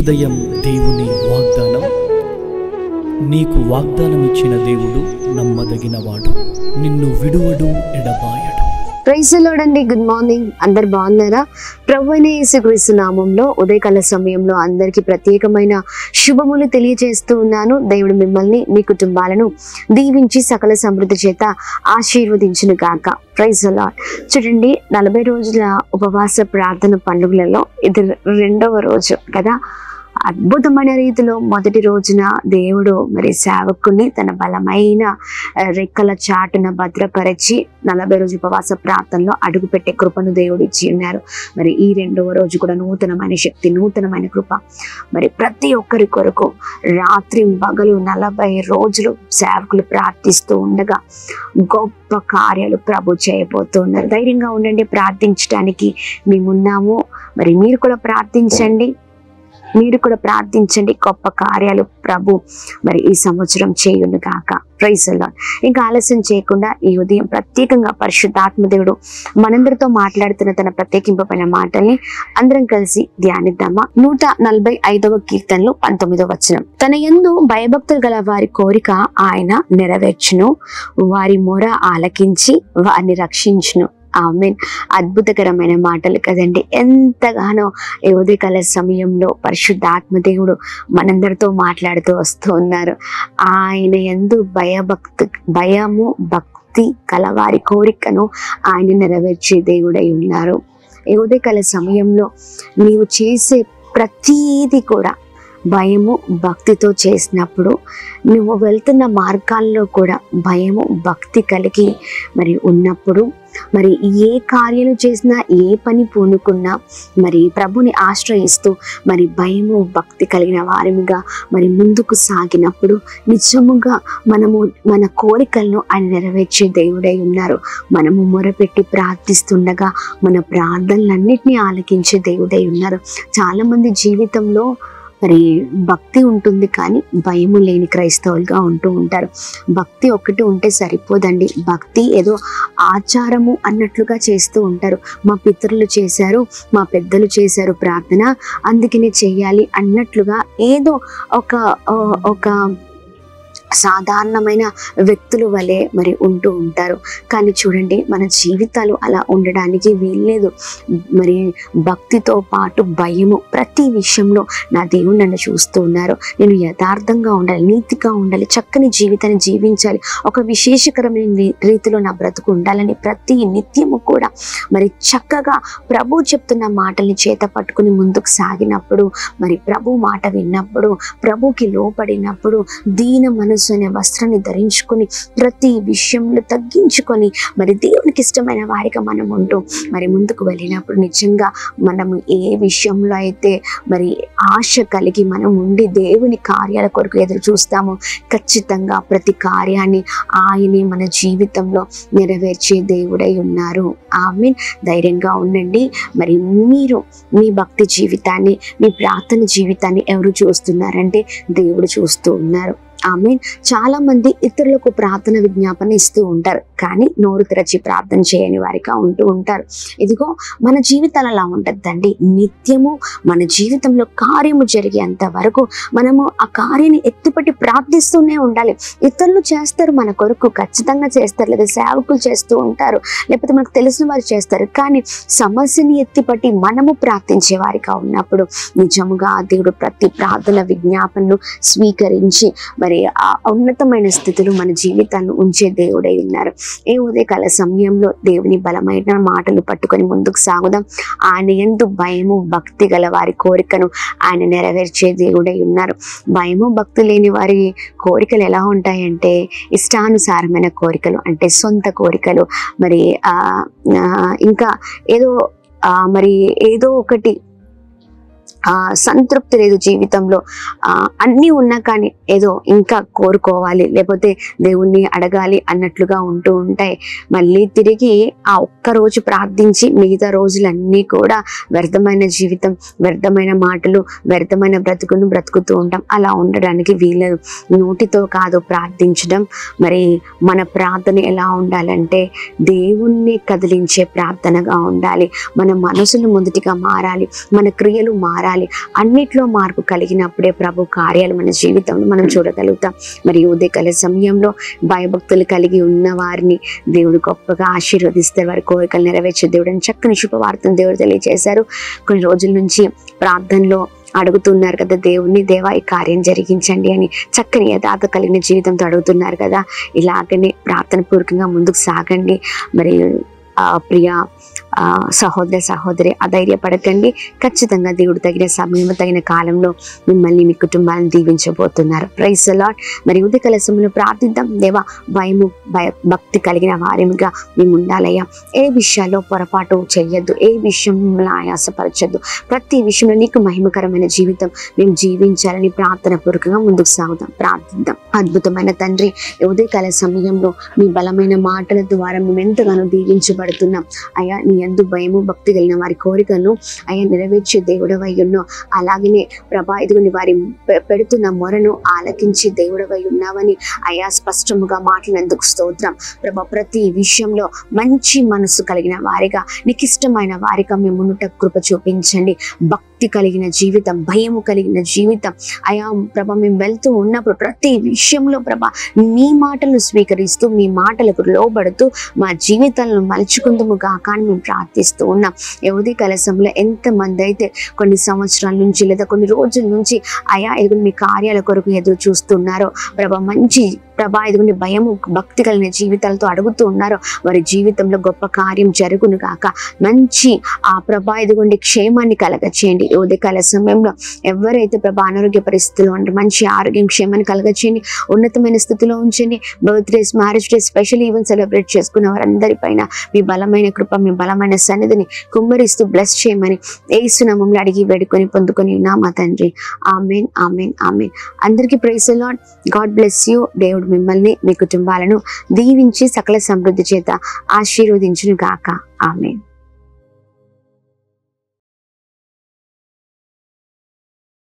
ఉదయం దేవుని వాగ్దానం. నీకు వాగ్దానం ఇచ్చిన దేవుడు నమ్మదగినవాడు, నిన్ను విడువడు, ఎడబాయడు. ప్రైజ్ ది లార్డ్ అండి. Good morning. అందరు బాగున్నారా? ప్రభువైన యేసుక్రీస్తు నామంలో ఉదయకాల సమయంలో అందరికీ ప్రత్యేకమైన శుభములు తెలియజేస్తూ ఉన్నాను. దేవుడు మిమ్మల్ని, మీ కుటుంబాలను దీవించి సకల సమృద్ధి చేత ఆశీర్వదించును గాక. Praise the lord. చూడండి, 40 రోజుల ఉపవాస ప్రార్థన పండుగలలో ఇది 2వ రోజు కదా. అద్భుతమైన రీతిలో మొదటి రోజున దేవుడు మరి సేవకుని తన బలమైన రెక్కల చాటున భద్రపరిచి 40 రోజు ఉపవాస ప్రార్థనలో అడుగుపెట్టే కృపను దేవుడు ఇచ్చి ఉన్నారు. మరి ఈ 2వ రోజు కూడా నూతనమైన శక్తి, నూతనమైన కృప మరి ప్రతి ఒక్కరి కొరకు రాత్రి పగలు 40 రోజులు సేవకులు ప్రార్థిస్తూ ఉండగా గొప్ప కార్యాలు ప్రభు చేయబోతున్నారు. ధైర్యంగా ఉండండి, ప్రార్థించడానికి మేమున్నాము. మరి మీరు కూడా ప్రార్థించండి, గొప్ప కార్యాలు ప్రభు మరి ఈ సంవత్సరం చేయును గాక. Praise the lord. ఇంకా ఆలస్యం చేయకుండా ఈ ఉదయం ప్రత్యేకంగా పరిశుద్ధాత్మ దేవుడు మనందరితో మాట్లాడుతున్న తన ప్రత్యేకింపబడిన మాటల్ని అందరం కలిసి ధ్యానిద్దామా. 145వ కీర్తనలో 19వ వచనం. తన యందు భయభక్తులు గల వారి కోరిక ఆయన నెరవేర్చును, వారి మొర ఆలకించి వారిని రక్షించును. ఆమేన్. అద్భుతకరమైన మాటలు కదండి. ఎంతగానో ఈ ఉదయకాల సమయంలో పరిశుద్ధాత్మ దేవుడు మనందరితో మాట్లాడుతూ వస్తూ ఉన్నారు. ఆయన యందు భయము భక్తి కలవారి కోరికను ఆయన నెరవేర్చే దేవుడై ఉన్నారు. ఈ ఉదయకాల సమయంలో నీవు చేసే ప్రతీది కూడా భయము భక్తితో చేసినప్పుడు, నువ్వు వెళ్తున్న మార్గాల్లో కూడా భయము భక్తి కలిగి మరి ఉన్నప్పుడు, మరి ఏ కార్యాలు చేసినా, ఏ పని పూనుకున్నా మరి ప్రభుని ఆశ్రయిస్తూ మరి భయము భక్తి కలిగిన వారిగా మరి ముందుకు సాగినప్పుడు నిజముగా మన కోరికలను ఆయన నెరవేర్చే దేవుడై ఉన్నారు. మనము మొరపెట్టి ప్రార్థిస్తుండగా మన ప్రార్థనలన్నిటినీ ఆలకించే దేవుడై ఉన్నారు. చాలా మంది జీవితంలో మరి భక్తి ఉంటుంది కానీ భయము లేని క్రైస్తవులుగా ఉంటూ ఉంటారు. భక్తి ఒక్కటి ఉంటే సరిపోదండి. భక్తి ఏదో ఆచారము అన్నట్లుగా చేస్తూ ఉంటారు. మా పితరులు చేశారు, మా పెద్దలు చేశారు ప్రార్థన, అందుకనే చెయ్యాలి అన్నట్లుగా ఏదో ఒక సాధారణమైన వ్యక్తుల వలె మరి ఉంటూ ఉంటారు. కానీ చూడండి, మన జీవితాలు అలా ఉండడానికి వీల్లేదు. మరి భక్తితో పాటు భయము, ప్రతి విషయంలో నా దేవుడు నన్ను చూస్తూ ఉన్నారు, నేను యథార్థంగా ఉండాలి, నీతిగా ఉండాలి, చక్కని జీవితాన్ని జీవించాలి, ఒక విశేషకరమైన రీతిలో నా బ్రతుకు ఉండాలని ప్రతి నిత్యము కూడా మరి చక్కగా ప్రభు చెప్తున్న మాటల్ని చేత పట్టుకుని ముందుకు సాగినప్పుడు, మరి ప్రభు మాట విన్నప్పుడు, ప్రభుకి లోపడినప్పుడు, దీన మనసు అనే వస్త్రాన్ని ధరించుకొని ప్రతి విషయంలో తగ్గించుకొని మరి దేవునికి ఇష్టమైన వారిగా మనం ఉంటూ మరి ముందుకు వెళ్ళినప్పుడు నిజంగా మనము ఏ విషయంలో అయితే మరి ఆశ కలిగి మనం ఉండి దేవుని కార్యాల కొరకు ఎదురు చూస్తామో ఖచ్చితంగా ప్రతి కార్యాన్ని ఆయనే మన జీవితంలో నెరవేర్చే దేవుడై ఉన్నారు. ఆమేన్. ధైర్యంగా ఉండండి. మరి మీరు మీ భక్తి జీవితాన్ని, మీ ప్రార్థన జీవితాన్ని ఎవరు చూస్తున్నారంటే దేవుడు చూస్తూ ఉన్నారు. ఆమేన్. చాలా మంది ఇతరులకు ప్రార్థన విజ్ఞాపన ఇస్తూ ఉంటారు, కానీ నోరు తెరచి ప్రార్థన చేయని వారిగా ఉంటూ ఉంటారు. ఇదిగో మన జీవితాలు అలా ఉంటుందండి. నిత్యము మన జీవితంలో కార్యము జరిగేంత వరకు మనము ఆ కార్యాన్ని ఎత్తిపట్టి ప్రార్థిస్తూనే ఉండాలి. ఇతరులు చేస్తారు మన కొరకు, ఖచ్చితంగా చేస్తారు, లేదా సేవకులు చేస్తూ ఉంటారు, లేకపోతే మనకు తెలిసిన వారు చేస్తారు. కానీ సమస్యని ఎత్తిపట్టి మనము ప్రార్థించే వారిగా ఉన్నప్పుడు నిజముగా దేవుడు ప్రతి ప్రార్థన విజ్ఞాపనను స్వీకరించి మరి ఆ ఉన్నతమైన స్థితిలో మన జీవితాలను ఉంచే దేవుడై ఉన్నారు. ఏ ఉదయకాల సమయంలో దేవుని బలమైన మాటలు పట్టుకొని ముందుకు సాగుదాం. ఆయన యందు భయము భక్తి గల వారి కోరికను ఆయన నెరవేర్చే దేవుడై ఉన్నారు. భయము భక్తి లేని వారి కోరికలు ఎలా ఉంటాయంటే ఇష్టానుసారమైన కోరికలు, అంటే సొంత కోరికలు, మరి ఇంకా ఏదో ఒకటి సంతృప్తి లేదు జీవితంలో. అన్నీ ఉన్నా కానీ ఏదో ఇంకా కోరుకోవాలి, లేకపోతే దేవుణ్ణి అడగాలి అన్నట్లుగా ఉంటూ ఉంటాయి. మళ్ళీ తిరిగి ఆ ఒక్కరోజు ప్రార్థించి మిగతా రోజులన్నీ కూడా వ్యర్థమైన జీవితం, వ్యర్థమైన మాటలు, వ్యర్థమైన బ్రతుకును బ్రతుకుతూ ఉంటాం. అలా ఉండడానికి వీలేదు. నోటితో కాదు ప్రార్థించడం. మరి మన ప్రార్థన ఎలా ఉండాలంటే దేవుణ్ణి కదిలించే ప్రార్థనగా ఉండాలి. మన మనసును మొదటిగా మారాలి, మన క్రియలు మారాలి, మారాలి. అన్నిట్లో మార్పు కలిగినప్పుడే ప్రభు కార్యాలు మన జీవితంలో మనం చూడగలుగుతాం. మరి ఉదయకాల సమయంలో భయభక్తులు కలిగి ఉన్న వారిని దేవుడు గొప్పగా ఆశీర్వదిస్తారు. వారి కోరికలు నెరవేర్చే దేవుడు అని చక్కని శుభవార్తను దేవుడు తెలియజేశారు. కొన్ని రోజుల నుంచి ప్రార్థనలో అడుగుతున్నారు కదా దేవుణ్ణి, దేవా ఈ కార్యం జరిగించండి అని చక్కని యథార్థ కలిగిన జీవితంతో అడుగుతున్నారు కదా. ఇలాగనే ప్రార్థన పూర్వకంగా ముందుకు సాగండి. మరి ప్రియ సహోదర సహోదరి అధైర్యపడకండి. ఖచ్చితంగా దేవుడు తగిన సమయంలో తగిన కాలంలో మిమ్మల్ని మీ కుటుంబాలను దీవించబోతున్నారు. Praise the lord. మరి ఉదయకాల సమయంలో ప్రార్థిద్దాం. దేవా భక్తి కలిగిన వారిగా మేము ఉండాలయ్యా. ఏ విషయాల్లో పొరపాటు చెయ్యొద్దు, ఏ విషయం మిమ్మల్ని ఆయాసపరచొద్దు. ప్రతి విషయంలో నీకు మహిమకరమైన జీవితం మేము జీవించాలని ప్రార్థన పూర్వకంగా ముందుకు సాగుదాం, ప్రార్థిద్దాం. అద్భుతమైన తండ్రి, ఉదయకాల సమయంలో మీ బలమైన మాటల ద్వారా మేము ఎంతగానో దీవించబడుతున్నాం అయ్యా. నీ యందు భయము భక్తి కలిగిన వారి కోరికలను అయ్యా నెరవేర్చే దేవుడవై ఉన్నావు. అలాగనే ప్రభా ఇదిగోని వారి పెడుతున్న మొరను ఆలకించి దేవుడవై ఉన్నావని అయ్యా స్పష్టముగా మాట్లాడినందుకు స్తోత్రం ప్రభా. ప్రతి విషయంలో మంచి మనసు కలిగిన వారిగా, నీకు ఇష్టమైన వారిగా మేము ఉన్నట కృప చూపించండి. భక్తి కలిగిన జీవితం, భయము కలిగిన జీవితం అయా ప్రభా. మేము వెళ్తూ ఉన్నప్పుడు ప్రతి విషయంలో ప్రభా మీ మాటలను స్వీకరిస్తూ మీ మాటలకు లోబడుతూ మా జీవితాలను మలుచుకుందుము గాక అని మేము ప్రార్థిస్తూ ఉన్నాం. ఉదయ కలశంలో ఎంతమంది అయితే కొన్ని సంవత్సరాల నుంచి లేదా కొన్ని రోజుల నుంచి అయా ఎదుగు మీ కార్యాల కొరకు ఎదురు చూస్తున్నారో ప్రభా, మంచి ప్రభా ఇదిగోండి భయము భక్తి కలిగిన జీవితాలతో అడుగుతూ ఉన్నారో వారి జీవితంలో గొప్ప కార్యం జరుగును గాక. మంచి ఆ ప్రభా ఇదిగోండి క్షేమాన్ని కలగచేయండి. ఉదయకాల సమయంలో ఎవరైతే ప్రభా అనారోగ్య పరిస్థితుల్లో ఉంటారో మంచి ఆరోగ్యం క్షేమాన్ని కలగచేయండి, ఉన్నతమైన స్థితిలో ఉంచండి. Birthdays, marriage days, special event celebrate చేసుకున్న వారందరి పైన మీ బలమైన కృప, మీ బలమైన సన్నిధిని కుమ్మరిస్తూ బ్లెస్ చేయమని యేసు నామములో అడిగి వేడుకొని పొందుకొని ఉన్నాం మా తండ్రి. Amen, amen, amen. అందరికీ praise the Lord. God bless you. దేవుడు మిమ్మల్ని మీ కుటుంబాలను దీవించి సకల సమృద్ధి చేత ఆశీర్వదించును గాక. ఆమెన్.